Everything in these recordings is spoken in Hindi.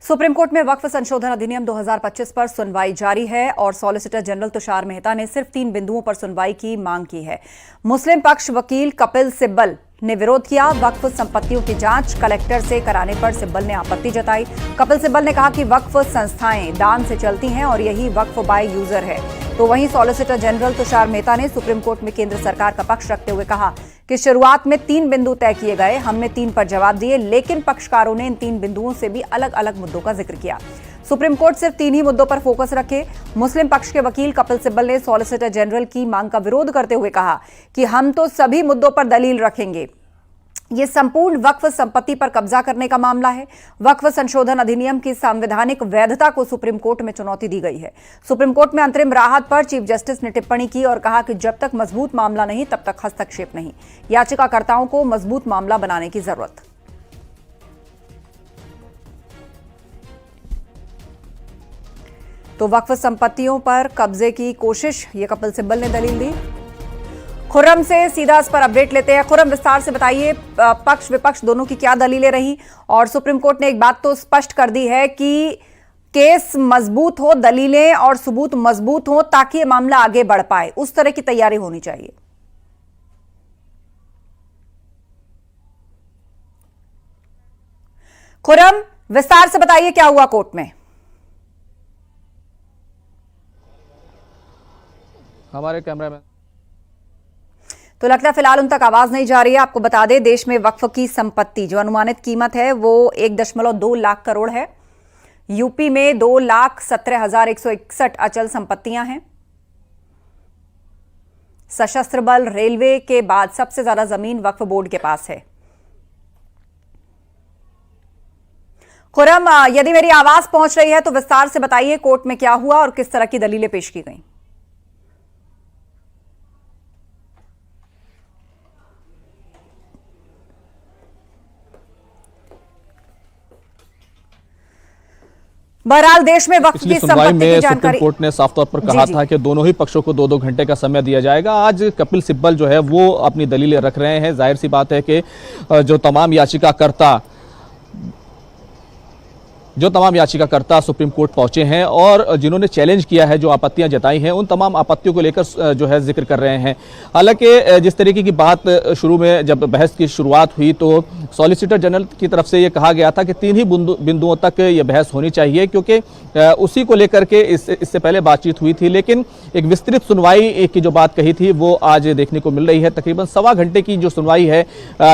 सुप्रीम कोर्ट में वक्फ संशोधन अधिनियम 2025 पर सुनवाई जारी है और सॉलिसिटर जनरल तुषार मेहता ने सिर्फ 3 बिंदुओं पर सुनवाई की मांग की है। मुस्लिम पक्ष वकील कपिल सिब्बल ने विरोध किया। वक्फ संपत्तियों की जांच कलेक्टर से कराने पर सिब्बल ने आपत्ति जताई। कपिल सिब्बल ने कहा कि वक्फ संस्थाएं दान से चलती हैं और यही वक्फ बाय यूजर है। तो वहीं सॉलिसिटर जनरल तुषार मेहता ने सुप्रीम कोर्ट में केंद्र सरकार का पक्ष रखते हुए कहा कि शुरुआत में 3 बिंदु तय किए गए, हमने 3 पर जवाब दिए, लेकिन पक्षकारों ने इन 3 बिंदुओं से भी अलग अलग मुद्दों का जिक्र किया। सुप्रीम कोर्ट सिर्फ 3 ही मुद्दों पर फोकस रखे। मुस्लिम पक्ष के वकील कपिल सिब्बल ने सॉलिसिटर जनरल की मांग का विरोध करते हुए कहा कि हम तो सभी मुद्दों पर दलील रखेंगे। ये संपूर्ण वक्फ संपत्ति पर कब्जा करने का मामला है। वक्फ संशोधन अधिनियम की संवैधानिक वैधता को सुप्रीम कोर्ट में चुनौती दी गई है। सुप्रीम कोर्ट में अंतरिम राहत पर चीफ जस्टिस ने टिप्पणी की और कहा कि जब तक मजबूत मामला नहीं तब तक हस्तक्षेप नहीं। याचिकाकर्ताओं को मजबूत मामला बनाने की जरूरत। तो वक्फ संपत्तियों पर कब्जे की कोशिश, ये कपिल सिब्बल ने दलील दी। खुर्रम से सीधा इस पर अपडेट लेते हैं। खुर्रम, विस्तार से बताइए पक्ष विपक्ष दोनों की क्या दलीलें रही, और सुप्रीम कोर्ट ने एक बात तो स्पष्ट कर दी है कि केस मजबूत हो, दलीलें और सबूत मजबूत हो ताकि ये मामला आगे बढ़ पाए, उस तरह की तैयारी होनी चाहिए। खुर्रम, विस्तार से बताइए क्या हुआ कोर्ट में। हमारे कैमरामैन तो लगता है फिलहाल उन तक आवाज नहीं जा रही है। आपको बता दें, देश में वक्फ की संपत्ति जो अनुमानित कीमत है वो 1.2 लाख करोड़ है। यूपी में 2,17,161 अचल संपत्तियां हैं। सशस्त्र बल, रेलवे के बाद सबसे ज्यादा जमीन वक्फ बोर्ड के पास है। खुर्रम, यदि मेरी आवाज पहुंच रही है तो विस्तार से बताइए कोर्ट में क्या हुआ और किस तरह की दलीलें पेश की गई। बहरहाल देश में वक्फ की संपत्ति की जानकारी, सुप्रीम कोर्ट ने साफ तौर पर कहा था कि दोनों ही पक्षों को 2-2 घंटे का समय दिया जाएगा। आज कपिल सिब्बल जो है वो अपनी दलीलें रख रहे हैं। जाहिर सी बात है कि जो तमाम याचिकाकर्ता सुप्रीम कोर्ट पहुंचे हैं और जिन्होंने चैलेंज किया है, जो आपत्तियां जताई हैं, उन तमाम आपत्तियों को लेकर जो है जिक्र कर रहे हैं। हालांकि जिस तरीके की बात शुरू में जब बहस की शुरुआत हुई तो सॉलिसिटर जनरल की तरफ से ये कहा गया था कि 3 ही बिंदुओं तक ये बहस होनी चाहिए, क्योंकि उसी को लेकर के इससे पहले बातचीत हुई थी। लेकिन एक विस्तृत सुनवाई की जो बात कही थी वो आज देखने को मिल रही है। तकरीबन 1.25 घंटे की जो सुनवाई है,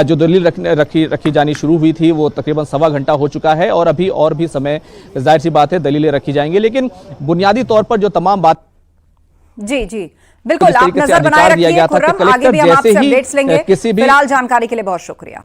जो दलील रखी जानी शुरू हुई थी, वो तकरीबन 1.25 घंटा हो चुका है और अभी और भी समय, जाहिर सी बात है, दलीलें रखी जाएंगी। लेकिन बुनियादी तौर पर जो तमाम बात जी बिल्कुल, आप नजर बनाए रखिए खुर्रम, आगे भी हम आपसे अपडेट्स लेंगे। फिलहाल जानकारी के लिए बहुत शुक्रिया।